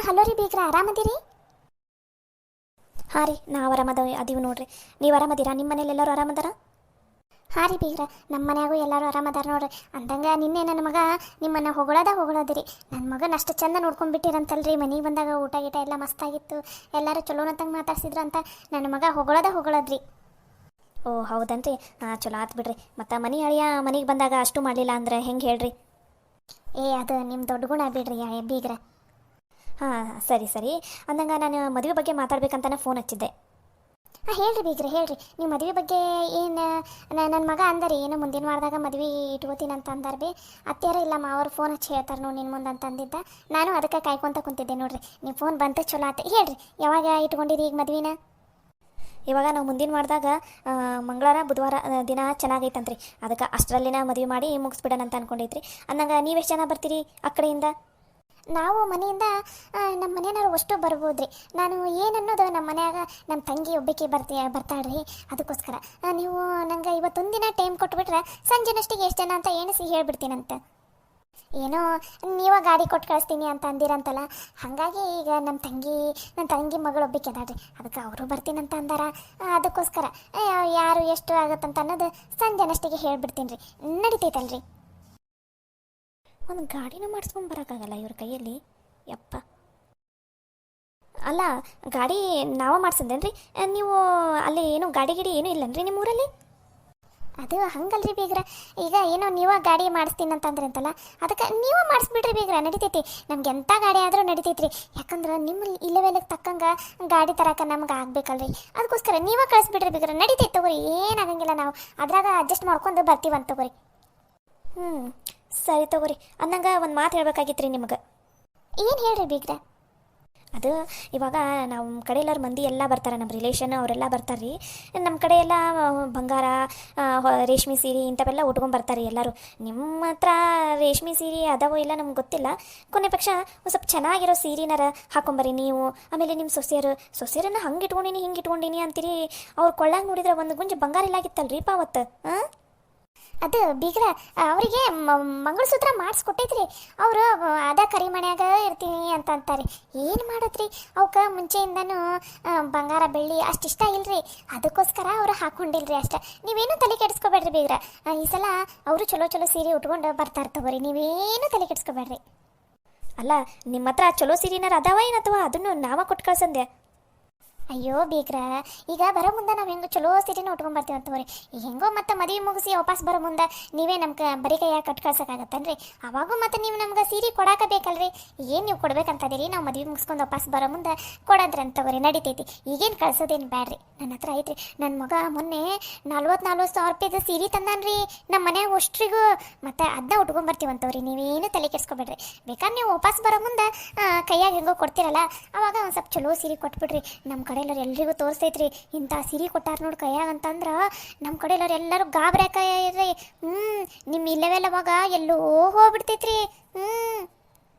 Hello ರೀ ಬೀಗ್ರ, ಆರಾಮದಿರಿ? ಹಾಂ ರೀ, ನಾವು ಅದೀವಿ ನೋಡ್ರಿ. ನೀವು ಆರಾಮದಿರಾ? ನಿಮ್ಮ ಮನೇಲಿ ಎಲ್ಲರೂ ಆರಾಮದಾರ? ಹಾಂ ರೀ ಬೀಗ್ರ, ನಮ್ಮ ಮನ್ಯಾಗೂ ಎಲ್ಲರೂ ಆರಾಮದಾರ ನೋಡ್ರಿ. ಅಂದಂಗೆ ನಿನ್ನೆ ನನ್ನ ಮಗ ನಿಮ್ಮನ್ನು ಹೊಗಳೋದಿರಿ. ನನ್ನ ಮಗನ ಅಷ್ಟು ಚಂದ ನೋಡ್ಕೊಂಡ್ಬಿಟ್ಟಿರಂತಲ್ರಿ. ಮನೆಗೆ ಬಂದಾಗ ಊಟ ಗೀಟ ಎಲ್ಲ ಮಸ್ತಾಗಿತ್ತು, ಎಲ್ಲರೂ ಚಲೋನಂತಂಗೆ ಮಾತಾಡ್ಸಿದ್ರು ಅಂತ ನನ್ನ ಮಗ ಹೊಗಳೋದ್ರಿ. ಓ ಹೌದನ್ರಿ, ಹಾಂ ಚಲೋ ಆತು ಬಿಡ್ರಿ. ಮತ್ತು ಮನೆ ಅಳಿಯ ಮನೆಗೆ ಬಂದಾಗ ಅಷ್ಟು ಮಾಡಲಿಲ್ಲ ಅಂದ್ರೆ ಹೆಂಗೆ ಹೇಳ್ರಿ? ಅದು ನಿಮ್ಮ ದೊಡ್ಡ ಗುಣ ಬಿಡ್ರಿ ಬೀಗ್ರ. ಹಾಂ ಸರಿ ಸರಿ. ಅಂದಂಗೆ ನಾನು ಮದುವೆ ಬಗ್ಗೆ ಮಾತಾಡ್ಬೇಕಂತಾನೆ ಫೋನ್ ಹಚ್ಚಿದ್ದೆ. ಹಾಂ ಹೇಳ್ರಿ ಬೀಗ್ರ, ಹೇಳ್ರಿ. ನೀವು ಮದುವೆ ಬಗ್ಗೆ ಏನು ನನ್ನ ಮಗ ಅಂದರಿ, ಏನು ಮುಂದಿನ ವಾರದಾಗ ಮದುವೆ ಇಟ್ಕೋತೀನಿ ಅಂತ ಅಂದಾರ ಬಿ. ಅತ್ತೆಯಾರ ಇಲ್ಲ ಮಾವರು ಫೋನ್ ಹಚ್ಚಿ ಹೇಳ್ತಾರೆ ನೋಡಿ ನಿನ್ನ ಮುಂದೆ ಅಂತ ಅಂದಿದ್ದ. ನಾನು ಅದಕ್ಕೆ ಕಾಯ್ಕೊಂತ ಕುಂತಿದ್ದೆ ನೋಡ್ರಿ. ನೀವು ಫೋನ್ ಬಂತು ಚಲೋ ಆತ. ಹೇಳ್ರಿ, ಯಾವಾಗ ಇಟ್ಕೊಂಡಿರಿ ಈಗ ಮದುವೆನ? ಇವಾಗ ನಾವು ಮುಂದಿನ ವಾರದಾಗ ಮಂಗಳವಾರ ಬುಧವಾರ ದಿನ ಚೆನ್ನಾಗೈತಂತ್ರಿ. ಅದಕ್ಕೆ ಅಷ್ಟರಲ್ಲಿನ ಮದುವೆ ಮಾಡಿ ಮುಗಿಸ್ಬಿಡೋಣ ಅಂತ ಅನ್ಕೊಂಡೈತ್ರಿ. ಅಂದಂಗೆ ನೀವೆಷ್ಟು ಜನ ಬರ್ತೀರಿ ಆ ಕಡೆಯಿಂದ? ನಾವು ಮನೆಯಿಂದ ನಮ್ಮ ಮನೆಯವರು ಅಷ್ಟು ಬರ್ಬೋದ್ರಿ. ನಾನು ಏನನ್ನೋದು ನಮ್ಮ ಮನ್ಯಾಗ ನಮ್ಮ ತಂಗಿ ಒಬ್ಬಕ್ಕೆ ಬರ್ತಾಳ್ರಿ. ಅದಕ್ಕೋಸ್ಕರ ನೀವು ನಂಗೆ ಇವತ್ತೊಂದಿನ ಟೈಮ್ ಕೊಟ್ಬಿಟ್ರೆ ಸಂಜೆನಷ್ಟಿಗೆ ಎಷ್ಟು ಜನ ಅಂತ ಎಣಿಸಿ ಹೇಳ್ಬಿಡ್ತೀನಂತೆ. ಏನೋ ನೀವ ಗಾಡಿ ಕೊಟ್ಟು ಕಳಿಸ್ತೀನಿ ಅಂತ ಅಂದಿರಂತಲ್ಲ, ಹಾಗಾಗಿ ಈಗ ನನ್ನ ತಂಗಿ ಮಗಳು ಒಬ್ಬಕ್ಕೆ ಅದಾಳ್ರಿ. ಅದಕ್ಕೆ ಅವರು ಬರ್ತೀನಂತ ಅಂದಾರ. ಅದಕ್ಕೋಸ್ಕರ ಯಾರು ಎಷ್ಟು ಆಗುತ್ತಂತ ಅನ್ನೋದು ಸಂಜೆನಷ್ಟಿಗೆ ಹೇಳ್ಬಿಡ್ತೀನಿ ರೀ. ನಡಿತೈತಲ್ರಿ? ಒಂದು ಗಾಡಿನೂ ಮಾಡಿಸ್ಕೊಂಡು ಬರೋಕ್ಕಾಗಲ್ಲ ಇವ್ರ ಕೈಯಲ್ಲಿ. ಯಪ್ಪ, ಅಲ್ಲ ಗಾಡಿ ನಾವೇ ಮಾಡ್ಸಂದೇನ್ರಿ? ನೀವು ಅಲ್ಲಿ ಏನು ಗಾಡಿ ಏನೂ ಇಲ್ಲನ್ರಿ ನಿಮ್ಮ ಊರಲ್ಲಿ? ಅದು ಹಂಗಲ್ರಿ ಬೀಗ್ರ. ಈಗ ಏನೋ ನೀವ ಗಾಡಿ ಮಾಡಿಸ್ತೀನಿ ಅಂತಂದ್ರೆ ಅಂತಲ್ಲ, ಅದಕ್ಕೆ ನೀವ ಮಾಡಿಸ್ಬಿಡ್ರಿ ಬೀಗ್ರ, ನಡಿತೈತಿ. ನಮ್ಗೆ ಎಂಥ ಗಾಡಿ ಆದರೂ ನಡಿತೈತ್ರಿ. ಯಾಕಂದ್ರೆ ನಿಮ್ಮ ಇಲೆವೆಲ್ಗೆ ತಕ್ಕಂಗೆ ಗಾಡಿ ತರಕ ನಮ್ಗೆ ಆಗ್ಬೇಕಲ್ರಿ. ಅದಕ್ಕೋಸ್ಕರ ನೀವ ಕಳಿಸ್ಬಿಡ್ರಿ ಬೀಗ್ರ, ನಡಿತೈತಿ ತಗೋರಿ, ಏನಾಗಂಗಿಲ್ಲ. ನಾವು ಅದ್ರಾಗ ಅಡ್ಜಸ್ಟ್ ಮಾಡ್ಕೊಂಡು ಬರ್ತೀವಂತ ತಗೋರಿ. ಸರಿ ತಗೋರಿ. ಅಂದಂಗೆ ಒಂದು ಮಾತು ಹೇಳ್ಬೇಕಾಗಿತ್ತು ರೀ ನಿಮಗೆ. ಏನು ಹೇಳ್ರಿ ಬೀಗ್ರ? ಅದು ಇವಾಗ ನಮ್ಮ ಕಡೆ ಎಲ್ಲರ ಮಂದಿ ಎಲ್ಲ ಬರ್ತಾರೆ, ನಮ್ಮ ರಿಲೇಷನ್ ಅವರೆಲ್ಲ ಬರ್ತಾರೆ ರೀ. ನಮ್ಮ ಕಡೆ ಎಲ್ಲ ಬಂಗಾರ, ರೇಷ್ಮೆ ಸೀರೆ ಇಂಥವೆಲ್ಲ ಉಟ್ಕೊಂಡ್ಬರ್ತಾರೆ ಎಲ್ಲರೂ. ನಿಮ್ಮ ಹತ್ರ ರೇಷ್ಮೆ ಸೀರೆ ಅದಾವೋ ಇಲ್ಲ ನಮ್ಗೆ ಗೊತ್ತಿಲ್ಲ. ಕೊನೆ ಪಕ್ಷ ಒಂದು ಸ್ವಲ್ಪ ಚೆನ್ನಾಗಿರೋ ಸೀರೆನಾರ ಹಾಕೊಂಬರ್ರಿ ನೀವು. ಆಮೇಲೆ ನಿಮ್ಮ ಸೊಸೆಯರನ್ನ ಹಂಗೆ ಇಟ್ಕೊಂಡೀನಿ ಹಿಂಗೆ ಇಟ್ಕೊಂಡೀನಿ ಅಂತೀರಿ. ಅವ್ರು ಕೊಳ್ಳಾಗ ನೋಡಿದ್ರೆ ಒಂದು ಗುಂಜು ಬಂಗಾರ ಇಲ್ಲಾಗಿತ್ತಲ್ರಿಪ್ಪ ಅವತ್ತು. ಅದು ಬೀಗ್ರ, ಅವರಿಗೆ ಮಂಗಳಸೂತ್ರ ಮಾಡಿಸ್ಕೊಟ್ಟೈತ್ರಿ. ಅವರು ಅದ ಕರಿಮಣ್ಯಾಗ ಇರ್ತೀನಿ ಅಂತ ಅಂತಾರೆ. ಏನು ಮಾಡತ್ರಿ, ಅವಕ್ಕೆ ಮುಂಚೆಯಿಂದನೂ ಬಂಗಾರ ಬೆಳ್ಳಿ ಅಷ್ಟು ಇಷ್ಟ ಇಲ್ರಿ. ಅದಕ್ಕೋಸ್ಕರ ಅವರು ಹಾಕೊಂಡಿಲ್ರಿ ಅಷ್ಟೆ. ನೀವೇನು ತಲೆ ಕೆಡಿಸ್ಕೊಬೇಡ್ರಿ ಬೀಗ್ರ. ಈ ಸಲ ಅವರು ಚಲೋ ಚಲೋ ಸೀರೆ ಉಟ್ಕೊಂಡು ಬರ್ತಾರೆ ತಗೋರಿ, ನೀವೇನು ತಲೆ ಕೆಡಿಸ್ಕೊಬೇಡ್ರಿ. ಅಲ್ಲ ನಿಮ್ಮ ಹತ್ರ ಚಲೋ ಸೀರೆನಾರ ಅದಾವ ಏನತ್ತವ ಅದನ್ನು ನಾವ ಕೊಟ್ಟು ಕಳ್ಸಂದೆ? ಅಯ್ಯೋ ಬೀಗ್ರ, ಈಗ ಬರೋ ಮುಂದೆ ನಾವು ಹೆಂಗೆ ಚಲೋ ಸೀರೆನ ಉಟ್ಕೊಂಡ್ಬರ್ತೀವಿ ಅಂತವ್ರಿ. ಈಗ ಹೆಂಗೋ ಮತ್ತೆ ಮದುವೆ ಮುಗಿಸಿ ವಾಪಸ್ ಬರೋ ಮುಂದೆ ನೀವೇ ನಮ್ಗೆ ಬರೀ ಕೈಯಾಗ ಕಟ್ ಕಳ್ಸೋಕ್ಕಾಗತ್ತನ್ರಿ? ಅವಾಗೂ ಮತ್ತೆ ನೀವು ನಮ್ಗೆ ಸೀರೆ ಕೊಡಾಕಬೇಕಲ್ರಿ. ಏನು ನೀವು ಕೊಡ್ಬೇಕಂತದಿರಿ, ನಾವು ಮದುವೆ ಮುಗಿಸ್ಕೊಂಡು ವಾಪಸ್ ಬರೋ ಮುಂದೆ ಕೊಡಂದ್ರೆ ಅಂತವ್ರಿ, ನಡಿತೈತಿ. ಈಗೇನು ಕಳ್ಸೋದೇನು ಬ್ಯಾಡ್ರಿ, ನನ್ನ ಹತ್ರ ಐತ್ರಿ. ನನ್ನ ಮಗ ಮೊನ್ನೆ 40,000 ರೂಪಾಯಿದ ಸೀರೆ ತಂದಾನ್ರಿ ನಮ್ಮ ಮನ್ಯಾಗ ಅಷ್ಟ್ರಿಗೂ. ಮತ್ತೆ ಅದನ್ನ ಉಟ್ಕೊಂಡ್ಬರ್ತೀವಂತವ್ರಿ, ನೀವೇನು ತಲೆ ಕೆಡಿಸ್ಕೊಬೇಡ್ರಿ. ಬೇಕಾದ್ರೆ ನೀವು ವಾಪಸ್ ಬರೋ ಮುಂದೆ ಕೈಯಾಗ ಹೆಂಗೋ ಕೊಡ್ತೀರಲ್ಲ, ಅವಾಗ ಒಂದು ಸ್ವಲ್ಪ ಚಲೋ ಸೀರೆ ಕೊಟ್ಬಿಡ್ರಿ. ನಮ್ಮ ಕಡೆ ಎಲ್ಲರೂ ಎಲ್ರಿಗೂ ತೋರಿಸ್ತೈತ್ರಿ, ಇಂಥ ಸೀರೆ ಕೊಟ್ಟಾರ ನೋಡಿ ಕೈಯಾಗ ಅಂತಂದ್ರೆ ನಮ್ಮ ಕಡೆ ಎಲ್ಲರೂ ಗಾಬರಿ ಹಾಕಿ ನಿಮ್ಮ ಇಲ್ಲವೆಲ್ಲ ಅವಾಗ ಎಲ್ಲೋ ಹೋಗ್ಬಿಡ್ತೈತ್ರಿ.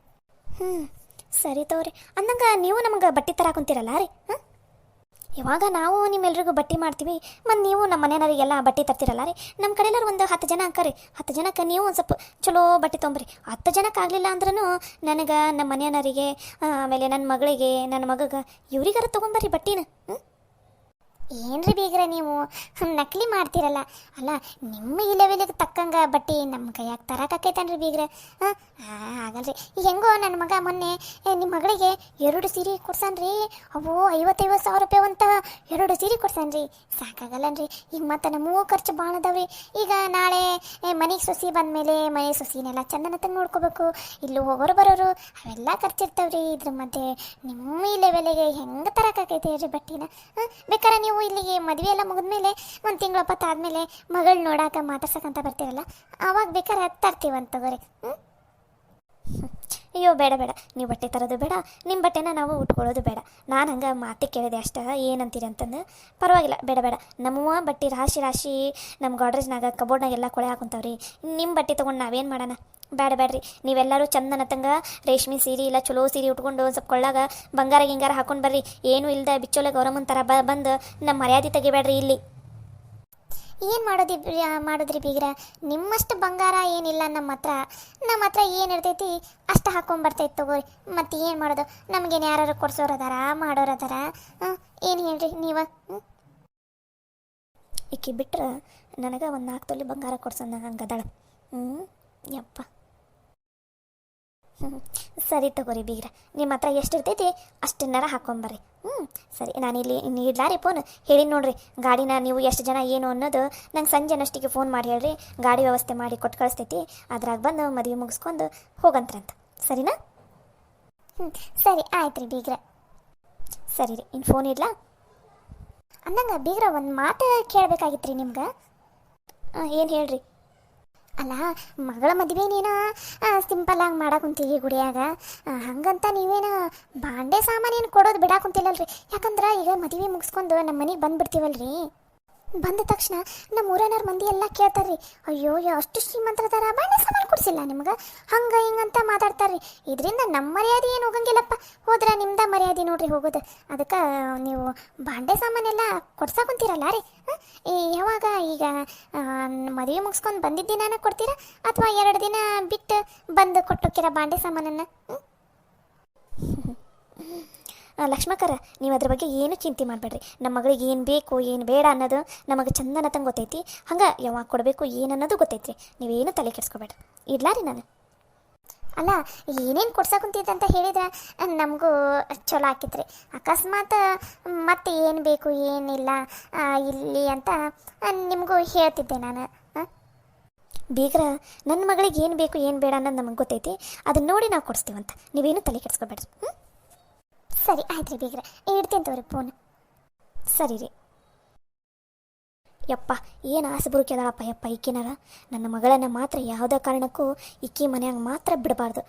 ಸರಿ ತಗೋರಿ. ಅಂದಂಗೆ ನೀವು ನಮಗೆ ಬಟ್ಟೆ ತರಾಕೊಂತೀರಲ್ಲ ರೀ? ಇವಾಗ ನಾವು ನಿಮ್ಮೆಲ್ರಿಗೂ ಬಟ್ಟೆ ಮಾಡ್ತೀವಿ, ಮತ್ತು ನೀವು ನಮ್ಮ ಮನೆಯವರಿಗೆಲ್ಲ ಬಟ್ಟೆ ತರ್ತಿರಲ್ಲ ರೀ. ನಮ್ಮ ಕಡೆ ಎಲ್ಲರೂ ಒಂದು 10 ಜನ ಅಂಕರಿ. 10 ಜನಕ್ಕೆ ನೀವು ಒಂದು ಸ್ವಲ್ಪ ಚಲೋ ಬಟ್ಟೆ ತೊಗೊಂಬ್ರಿ. 10 ಜನಕ್ಕೆ ಆಗಲಿಲ್ಲ ಅಂದ್ರೂ ನನಗೆ, ನಮ್ಮ ಮನೆಯವರಿಗೆ, ಆಮೇಲೆ ನನ್ನ ಮಗಳಿಗೆ, ನನ್ನ ಮಗಗೆ, ಇವ್ರಿಗಾರ ತೊಗೊಂಬರ್ರಿ ಬಟ್ಟೆನ. ಏನ್ರಿ ಬೀಗ್ರ ನೀವು ನಕಲಿ ಮಾಡ್ತೀರಲ್ಲ? ಅಲ್ಲ ನಿಮ್ಮ ಇಲೆವೆಲಿಗೆ ತಕ್ಕಂಗೆ ಬಟ್ಟೆ ನಮ್ಮ ಕೈಯಾಗ ತರಕಾಕೈತನ್ರಿ ಬೀಗ್ರ? ಆಗಲ್ರಿ. ಈಗ ಹೆಂಗೋ ನನ್ನ ಮಗ ಮೊನ್ನೆ ನಿಮ್ಮ ಮಗಳಿಗೆ 2 ಸೀರೆ ಕೊಡ್ಸಾನ್ರಿ. ಅವು 50,000 ರೂಪಾಯಿ ಅಂತ 2 ಸೀರೆ ಕೊಡ್ಸಾನ್ರಿ. ಸಾಕಾಗಲ್ಲನ್ರಿ. ಈಗ ಮತ್ತೆ ನಮಗೂ ಖರ್ಚು ಭಾಳ ಅದಾವ್ರಿ. ಈಗ ನಾಳೆ ಮನೆಗೆ ಸೊಸಿ ಬಂದಮೇಲೆ ಮನೆ ಸೊಸಿನೆಲ್ಲ ಚಂದನತಂಗೆ ನೋಡ್ಕೋಬೇಕು. ಇಲ್ಲೂ ಹೋಗೋರು ಬರೋರು ಅವೆಲ್ಲ ಖರ್ಚಿರ್ತಾವ್ರಿ. ಇದ್ರ ಮಧ್ಯೆ ನಿಮ್ಮ ಇಲೆವೆಲಿಗೆ ಹೆಂಗೆ ತರಕಾಕೈತೆ ಹೇಳ್ರಿ ಬಟ್ಟೆನ? ಬೇಕಾರೆ ನೀವು ಇಲ್ಲಿಗೆ ಮದುವೆ ಎಲ್ಲ ಮುಗಿದ್ಮೇಲೆ 1 ತಿಂಗಳು 20 ಆದಮೇಲೆ ಮಗಳು ನೋಡಾಕ ಮಾತಾಡ್ಸಕ್ಕಂತ ಬರ್ತೀರಲ್ಲ, ಅವಾಗ ಬೇಕಾದ್ರೆ ತರ್ತೀವಂತ ತಗೋರಿ. ಅಯ್ಯೋ ಬೇಡ ಬೇಡ, ನೀವು ಬಟ್ಟೆ ತರೋದು ಬೇಡ, ನಿಮ್ಮ ಬಟ್ಟೆನ ನಾವು ಉಟ್ಕೊಳ್ಳೋದು ಬೇಡ. ನಾನು ಹಂಗೆ ಮಾತಿಗೆ ಕೇಳಿದೆ ಅಷ್ಟ, ಏನಂತೀರಿ ಅಂತಂದು. ಪರವಾಗಿಲ್ಲ, ಬೇಡ ಬೇಡ. ನಮ್ಮ ಬಟ್ಟೆ ರಾಶಿ ನಮ್ಮ ಗಾಡ್ರೇಜ್ನಾಗ ಕಬೋರ್ಡ್ನಾಗೆಲ್ಲ ಕೊಳೆ ಹಾಕೊಂತಾವ್ರಿ. ನಿಮ್ಮ ಬಟ್ಟೆ ತೊಗೊಂಡು ನಾವೇನು ಮಾಡೋಣ? ಬೇಡ್ರಿ. ನೀವೆಲ್ಲರೂ ಚಂದನತ್ತಂಗ ರೇಷ್ಮೆ ಸೀರೆ ಇಲ್ಲ ಚಲೋ ಸೀರೆ ಉಟ್ಕೊಂಡು ಒಂದು ಸ್ವಲ್ಪ ಕೊಳ್ಳಾಗ ಬಂಗಾರ ಗಿಂಗಾರ ಹಾಕೊಂಡು ಬರ್ರಿ. ಏನೂ ಇಲ್ದ ಬಿಚ್ಚೋಲೆ ಗೌರಮ್ಮನ ಥರ ಬಂದು ನಮ್ಮ ಮರ್ಯಾದೆ ತೆಗಿಬೇಡ್ರಿ ಇಲ್ಲಿ. ಏನು ಮಾಡೋದ್ರಿ ಬೀಗ್ರ, ನಿಮ್ಮಷ್ಟು ಬಂಗಾರ ಏನಿಲ್ಲ ನಮ್ಮ ಹತ್ರ ಏನು ಇರ್ತೈತಿ ಅಷ್ಟು ಹಾಕೊಂಬರ್ತೈತಿ ತಗೋರಿ. ಮತ್ತೆ ಏನು ಮಾಡೋದು, ನಮಗೇನು ಯಾರು ಕೊಡ್ಸೋರದಾರ ಮಾಡೋರದಾರ? ಏನು ಹೇಳ್ರಿ ನೀವು? ಈಕಿ ಬಿಟ್ರೆ ನನಗೆ ಒಂದು 4 ತೊಲಿ ಬಂಗಾರ ಕೊಡ್ಸೋಣ ಹಂಗದಾಳ. ಯಪ್ಪ. ಸರಿ ತಗೋರಿ ಬೀಗ್ರ, ನಿಮ್ಮ ಹತ್ರ ಎಷ್ಟು ಇರ್ತೈತಿ ಅಷ್ಟನ್ನಾರ ಹಾಕೊಂಬರ್ರಿ. ಸರಿ, ನಾನಿಲ್ಲಿ ಇಡ್ಲಾರಿ ಫೋನ್. ಹೇಳಿ ನೋಡ್ರಿ, ಗಾಡಿನ ನೀವು ಎಷ್ಟು ಜನ ಏನು ಅನ್ನೋದು ನಂಗೆ ಸಂಜೆನಷ್ಟಿಗೆ ಫೋನ್ ಮಾಡಿ ಹೇಳ್ರಿ. ಗಾಡಿ ವ್ಯವಸ್ಥೆ ಮಾಡಿ ಕೊಟ್ಟು ಕಳಿಸ್ತೈತಿ. ಅದ್ರಾಗ ಬಂದು ಮದುವೆ ಮುಗಿಸ್ಕೊಂಡು ಹೋಗಂತ್ರಂತ. ಸರಿನಾ? ಸರಿ ಆಯ್ತು ರೀ ಬೀಗ್ರ. ಸರಿ ರೀ, ಇನ್ನು ಫೋನ್ ಇಡ್ಲಾ? ಅಂದಂಗೆ ಬೀಗ್ರ ಒಂದು ಮಾತು ಕೇಳಬೇಕಾಗಿತ್ತು ರೀ ನಿಮ್ಗೆ. ಏನು ಹೇಳ್ರಿ? ಅಲ್ಲ, ಮಗಳ ಮದುವೆನೇನ ಸಿಂಪಲ್ಲಾಗಿ ಮಾಡಾಕುಂತೀವಿ ಗುಡಿಯಾಗ, ಹಂಗಂತ ನೀವೇನು ಬಾಂಡೆ ಸಾಮಾನೇನು ಕೊಡೋದು ಬಿಡಾಕುಂತಿಲ್ಲಲ್ರಿ. ಯಾಕಂದ್ರೆ ಈಗ ಮದುವೆ ಮುಗಿಸ್ಕೊಂಡು ನಮ್ಮ ಮನೆಗೆ ಬಂದುಬಿಡ್ತೀವಲ್ರಿ. ಬಂದ ತಕ್ಷಣ ನಮ್ಮ ಊರನವ್ರ ಮಂದಿ ಎಲ್ಲ ಕೇಳ್ತಾರ್ರಿ, ಅಯ್ಯೋ ಅಷ್ಟು ಶ್ರೀಮಂತರದಾರ, ಬಾಂಡೆ ಸಾಮಾನು ಕೊಡಿಸಿಲ್ಲ ನಿಮ್ಗೆ, ಹಂಗೆ ಹಿಂಗಂತ ಮಾತಾಡ್ತಾರ್ರಿ. ಇದರಿಂದ ನಮ್ಮ ಮರ್ಯಾದೆ ಏನು ಹೋಗಂಗಿಲ್ಲಪ್ಪ, ಹೋದ್ರೆ ನಿಮ್ದ ಮರ್ಯಾದೆ ನೋಡ್ರಿ ಹೋಗೋದು. ಅದಕ್ಕೆ ನೀವು ಬಾಂಡೆ ಸಾಮಾನೆಲ್ಲ ಕೊಡ್ಸಾಕೊಂತೀರಲ್ಲ ರೀ. ಯಾವಾಗ ಈಗ ಮದುವೆ ಮುಗಿಸ್ಕೊಂಡು ಬಂದಿದ್ದ ದಿನಾನ ಕೊಡ್ತೀರಾ ಅಥವಾ 2 ದಿನ ಬಿಟ್ಟು ಬಂದು ಕೊಟ್ಟೋಕ್ಕಿರ ಬಾಂಡೆ ಸಾಮಾನನ್ನು? ಲಕ್ಷ್ಮಕ್ಕರ, ನೀವು ಅದ್ರ ಬಗ್ಗೆ ಏನು ಚಿಂತೆ ಮಾಡಬೇಡ್ರಿ. ನಮ್ಮ ಮಗಳಿಗೆ ಏನು ಬೇಕು ಏನು ಬೇಡ ಅನ್ನೋದು ನಮಗೆ ಚಂದನ ತಂಗೆ ಗೊತ್ತೈತಿ. ಹಂಗೆ ಯಾವಾಗ ಕೊಡಬೇಕು ಏನು ಅನ್ನೋದು ಗೊತ್ತೈತ್ರಿ. ನೀವೇನು ತಲೆ ಕೆಡಿಸ್ಕೊಬೇಡ್ರಿ. ಇಡ್ಲಾ ರೀ ನಾನು? ಅಲ್ಲ, ಏನೇನು ಕೊಡ್ಸಕುಂತಿದ್ದೆ ಅಂತ ಹೇಳಿದ್ರೆ ನಮಗೂ ಚಲೋ ಆಕಿತ್ರಿ. ಅಕಸ್ಮಾತ್ ಮತ್ತೆ ಏನು ಬೇಕು ಏನಿಲ್ಲ ಇಲ್ಲಿ ಅಂತ ನಿಮಗೂ ಹೇಳ್ತಿದ್ದೆ ನಾನು. ಬೀಗ್ರ, ನನ್ನ ಮಗಳಿಗೆ ಏನು ಬೇಕು ಏನು ಬೇಡ ಅನ್ನೋದು ನಮಗೆ ಗೊತ್ತೈತಿ. ಅದನ್ನ ನೋಡಿ ನಾವು ಕೊಡಿಸ್ತೀವಂತ. ನೀವೇನು ತಲೆ ಕೆಡಿಸ್ಕೊಬೇಡ್ರಿ. ಸರಿ ಆಯ್ತು ರೀ ಬೀಗ್ರ, ಇಡ್ತೀನಿ ತಗೋರಿ ಫೋನ್. ಸರಿ ರೀ. ಯಪ್ಪ, ಏನು ಆಸೆ ಬುರುಕಿದಾಳಪ್ಪ ಯಪ್ಪ ಈಕಿನಾರ. ನನ್ನ ಮಗಳನ್ನು ಮಾತ್ರ ಯಾವುದೇ ಕಾರಣಕ್ಕೂ ಈಕಿ ಮನ್ಯಾಗ ಮಾತ್ರ ಬಿಡಬಾರ್ದು.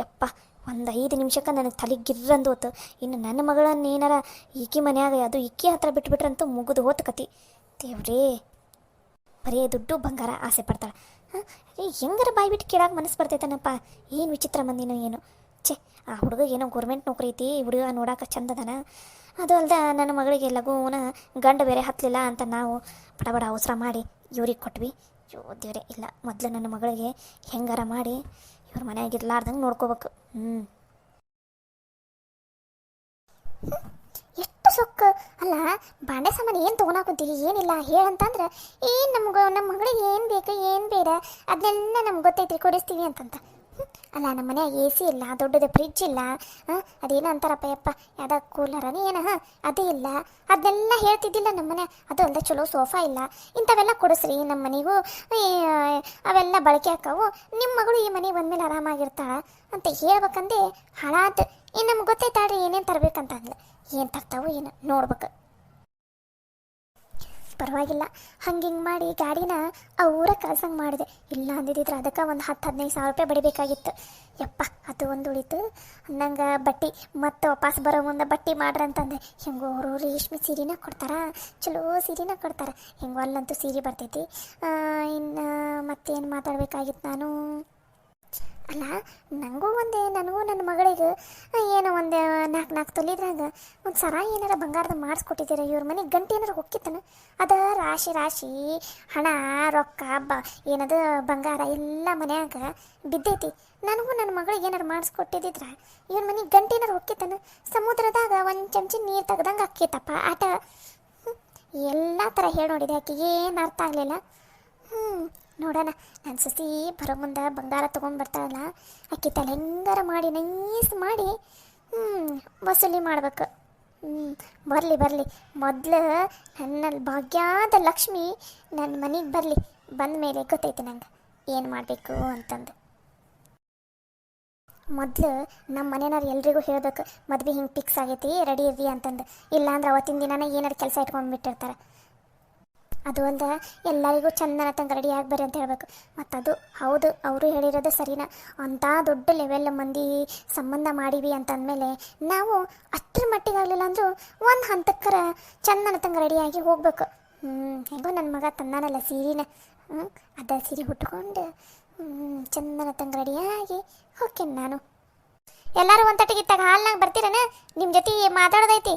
ಯಪ್ಪ, ಒಂದು 5 ನಿಮಿಷಕ್ಕೆ ನನಗೆ ತಲೆ ಗಿರ್ರಂದು ಹೋತು. ಇನ್ನು ನನ್ನ ಮಗಳನ್ನ ಏನಾರ ಈಕಿ ಮನ್ಯಾಗ ಅದು ಈಕಿ ಹತ್ರ ಬಿಟ್ಬಿಟ್ರಂತೂ ಮುಗಿದು ಹೋತು ಕತಿ. ದೇವ್ರೇ, ಬರೀ ದುಡ್ಡು ಬಂಗಾರ ಆಸೆ ಪಡ್ತಾಳೆ. ಹೆಂಗಾರ ಬಾಯಿ ಬಿಟ್ಟು ಕೇಳಾಕ ಮನಸ್ಸು ಬರ್ತೈತನಪ್ಪ. ಏನು ವಿಚಿತ್ರ ಮಂದಿನೋ ಏನು. ಛೇ, ಆ ಹುಡುಗ ಏನೋ ಗೌರ್ಮೆಂಟ್ ನೌಕರಿ ಐತಿ, ಹುಡುಗ ನೋಡಾಕ ಚಂದದನ. ಅದು ಅಲ್ದ ನನ್ನ ಮಗಳಿಗೆ ಲಘುನ ಗಂಡ ಬೇರೆ ಹತ್ತಲಿಲ್ಲ ಅಂತ ನಾವು ಬಡ ಅವಸರ ಮಾಡಿ ಇವ್ರಿಗೆ ಕೊಟ್ವಿ. ದೇವ್ರೆ, ಇಲ್ಲ, ಮೊದಲು ನನ್ನ ಮಗಳಿಗೆ ಹೆಂಗಾರ ಮಾಡಿ ಇವ್ರ ಮನೆಯಾಗ ಇರ್ಲಾರ್ದಂಗೆ ನೋಡ್ಕೋಬೇಕು. ಎಷ್ಟು ಸೊಕ್ಕು ಅಲ್ಲ. ಬಾಂಡೆ ಸಾಮಾನು ಏನು ತೊಗೊಳಕುಂತೀವಿ ಏನಿಲ್ಲ ಹೇಳಂತಂದ್ರೆ ನಮ್ಮ ಮಗಳಿಗೆ ಏನು ಬೇಕು ಏನು ಬೇಡ ಅದನ್ನೆಲ್ಲ ನಮ್ಗೆ ಗೊತ್ತೈತ್ರಿ, ಕೊಡಿಸ್ತೀವಿ ಅಂತಂತ. ಅಲ್ಲ, ನಮ್ಮ ಮನ್ಯಾಗ AC ಇಲ್ಲ, ದೊಡ್ಡದು ಫ್ರಿಡ್ಜ್ ಇಲ್ಲ, ಅದೇನೋ ಅಂತಾರಪ್ಪ ಯಪ್ಪ, ಯಾವ್ದು ಕೂಲರನ ಏನ ಅದೇ ಇಲ್ಲ, ಅದನ್ನೆಲ್ಲ ಹೇಳ್ತಿದ್ದಿಲ್ಲ ನಮ್ಮ ಮನೆ. ಅದು ಅಲ್ಲದೆ ಚಲೋ ಸೋಫಾ ಇಲ್ಲ, ಇಂಥವೆಲ್ಲ ಕೊಡಿಸ್ರಿ ನಮ್ಮ ಮನೆಗೂ, ಅವೆಲ್ಲ ಬಳಕೆ ಹಾಕವು, ನಿಮ್ಮ ಮಗಳು ಈ ಮನೆಗೆ ಬಂದಮೇಲೆ ಆರಾಮಾಗಿರ್ತಾಳ ಅಂತ ಹೇಳ್ಬೇಕಂದೆ ಹಾಳಾತು. ಇನ್ನು ನಮ್ಗೆ ಗೊತ್ತೈತಾಳ್ರಿ ಏನೇನು ತರಬೇಕಂತ ಅಂದ್ಲ. ಏನು ತರ್ತಾವೋ ಏನು ನೋಡ್ಬೇಕು. ಪರವಾಗಿಲ್ಲ, ಹಂಗೆ ಮಾಡಿ ಗಾಡಿನ ಆ ಊರ ಕಳ್ಸಂಗೆ ಮಾಡಿದೆ. ಇಲ್ಲ ಅಂದಿದ್ರೆ ಅದಕ್ಕೆ ಒಂದು 10-15 ಸಾವಿರ ರೂಪಾಯಿ ಬಡಿಬೇಕಾಗಿತ್ತು. ಯಪ್ಪ, ಅದು ಒಂದು ಉಳಿತು. ಅಂದಂಗೆ ಬಟ್ಟೆ ಮತ್ತೆ ವಾಪಸ್ ಬರೋ ಮುಂದೆ ಬಟ್ಟೆ ಮಾಡ್ರಿ ಅಂತಂದೆ. ಹೆಂಗೋ ಅವರು ರೇಷ್ಮೆ ಸೀರೆನ ಕೊಡ್ತಾರ, ಚಲೋ ಸೀರೆನ ಕೊಡ್ತಾರೆ. ಹೆಂಗೋ ಅಲ್ಲಂತೂ ಸೀರೆ ಬರ್ತೈತಿ. ಇನ್ನು ಮತ್ತೇನು ಮಾತಾಡ್ಬೇಕಾಗಿತ್ತು ನಾನು? ಅಲ್ಲ, ನನಗೂ ನನ್ನ ಮಗಳಿಗೆ ಏನೋ ಒಂದು 4 ತೊಲಿದ್ರಾಗ ಒಂದು ಸರ ಏನಾರ ಬಂಗಾರದ ಮಾಡಿಸ್ಕೊಟ್ಟಿದ್ದೀರ. ಇವ್ರ ಮನೆಗೆ ಗಂಟೆ ಏನಾರ ಹೊಕ್ಕಿತ್ತನ? ಅದ ರಾಶಿ ಹಣ ರೊಕ್ಕ ಏನದು ಬಂಗಾರ ಎಲ್ಲ ಮನ್ಯಾಗ ಬಿದ್ದೈತಿ. ನನಗೂ ನನ್ನ ಮಗಳಿಗೆ ಏನಾರು ಮಾಡಿಸ್ಕೊಟ್ಟಿದ್ರ ಇವ್ರ ಮನೆಗೆ ಗಂಟೆ ಏನಾರು ಹೊಕ್ಕಿತ್ತನ? ಸಮುದ್ರದಾಗ ಒಂದು ಚಮಚಿ ನೀರು ತೆಗ್ದಂಗೆ ಅಕ್ಕಿತಪ್ಪ ಆಟ. ಎಲ್ಲ ಥರ ಹೇಳಿ ನೋಡಿದೆ, ಆಕೆಗೆ ಏನು ಅರ್ಥ ಆಗಲಿಲ್ಲ. ನೋಡೋಣ, ನನ್ನ ಸೊಸಿ ಬರೋ ಮುಂದೆ ಬಂಗಾರ ತೊಗೊಂಡ್ಬರ್ತಾಳಲ್ಲ, ಆಕೆ ತಲೆ ಹೆಂಗಾರ ಮಾಡಿ ನೈಸ್ ಮಾಡಿ ವಸೂಲಿ ಮಾಡ್ಬೇಕು. ಬರಲಿ ಮೊದಲು ನನ್ನ ಭಾಗ್ಯದ ಲಕ್ಷ್ಮಿ ನನ್ನ ಮನೆಗೆ ಬರಲಿ. ಬಂದ ಮೇಲೆ ಗೊತ್ತೈತೆ ನಂಗೆ ಏನು ಮಾಡಬೇಕು ಅಂತಂದು. ಮೊದಲು ನಮ್ಮ ಮನೆಯವ್ರು ಎಲ್ರಿಗೂ ಹೇಳಬೇಕು, ಮದುವೆ ಹಿಂಗೆ ಫಿಕ್ಸ್ ಆಗೈತಿ, ರೆಡಿ ಇರ್ರಿ ಅಂತಂದು. ಇಲ್ಲಾಂದ್ರೆ ಅವತ್ತಿನ ದಿನನೇ ಏನಾರು ಕೆಲಸ ಇಟ್ಕೊಂಡ್ಬಿಟ್ಟಿರ್ತಾರೆ. ಅದು ಒಂದು ಎಲ್ಲರಿಗೂ ಚಂದನ ತಂಗ ರೆಡಿ ಆಗ್ಬರ್ರಿ ಅಂತ ಹೇಳಬೇಕು. ಮತ್ತು ಅದು ಹೌದು, ಅವರು ಹೇಳಿರೋದು ಸರಿನಾ. ಅಂಥ ದೊಡ್ಡ ಲೆವೆಲ್ ಮಂದಿ ಸಂಬಂಧ ಮಾಡೀವಿ ಅಂತಂದಮೇಲೆ ನಾವು ಅಷ್ಟರ ಮಟ್ಟಿಗಾಗಲಿಲ್ಲ ಅಂದರೂ ಒಂದು ಹಂತಕ್ಕರ ಚಂದನ ತಂಗ ರೆಡಿಯಾಗಿ ಹೋಗ್ಬೇಕು. ಹೆಂಗೋ ನನ್ನ ಮಗ ತಂದಾನಲ್ಲ ಸೀರೆನ, ಅದ ಸೀರೆ ಉಟ್ಕೊಂಡು ಚಂದನ ತಂಗ ರೆಡಿಯಾಗಿ ಹೋಗ್ತೀನಿ ನಾನು. ಎಲ್ಲರೂ ಒಂದು ತಟ್ಟಿಗೆ ಇತ್ತಾಗ ಹಾಲ್ನಾಗ ಬರ್ತೀರನ? ನಿಮ್ಮ ಜೊತೆ ಮಾತಾಡೋದೈತಿ.